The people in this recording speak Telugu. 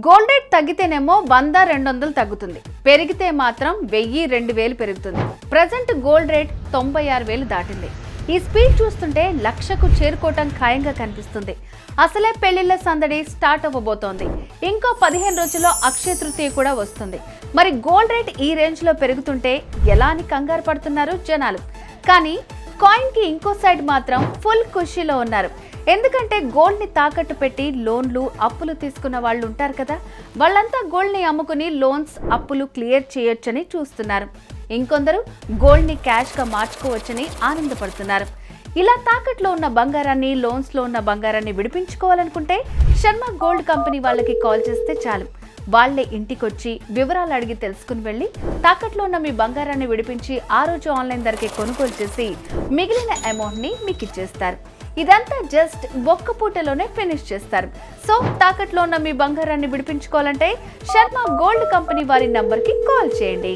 గోల్డ్ రేట్ తగ్గితేనేమో 100-200 తగ్గుతుంది, పెరిగితే మాత్రం 1000-2000 పెరుగుతుంది. ప్రజెంట్ గోల్డ్ రేట్ 96,000 దాటింది. ఈ స్పీడ్ చూస్తుంటే లక్షకు చేరుకోవటం ఖాయంగా కనిపిస్తుంది. అసలే పెళ్లిళ్ల సందడి స్టార్ట్ అవ్వబోతోంది. ఇంకో 15 రోజుల్లో అక్షయ తృతీయ కూడా వస్తుంది. మరి గోల్డ్ రేట్ ఈ రేంజ్ లో పెరుగుతుంటే ఎలా అని కంగారు పడుతున్నారు జనాలు. కానీ కాయిన్ కి ఇంకో సైడ్ మాత్రం ఫుల్ ఖుషీలో ఉన్నారు. ఎందుకంటే గోల్డ్ ని తాకట్టు పెట్టి లోన్లు అప్పులు తీసుకున్న వాళ్ళు ఉంటారు కదా, వాళ్ళంతా గోల్డ్ ని అమ్ముకుని లోన్స్ అప్పులు క్లియర్ చేయొచ్చని చూస్తున్నారు. ఇంకొందరు గోల్డ్ ని క్యాష్ గా మార్చుకోవచ్చని ఆనందపడుతున్నారు. ఇలా తాకట్లో ఉన్న బంగారాన్ని, లోన్స్ లో ఉన్న బంగారాన్ని విడిపించుకోవాలనుకుంటే శర్మ గోల్డ్ కంపెనీ వాళ్ళకి కాల్ చేస్తే చాలు. వాళ్లే ఇంటికొచ్చి వివరాలు అడిగి తెలుసుకుని వెళ్ళి తాకట్లో ఉన్న మీ బంగారాన్ని విడిపించి ఆ రోజు ఆన్లైన్ ధరకే కొనుగోలు చేసి మిగిలిన అమౌంట్ ని మీకు ఇచ్చేస్తారు. ఇదంతా జస్ట్ ఒక్క పూటలోనే ఫినిష్ చేస్తారు. సో తాకట్లో ఉన్న మీ బంగారాన్ని విడిపించుకోవాలంటే శర్మ గోల్డ్ కంపెనీ వారి నంబర్కి కాల్ చేయండి.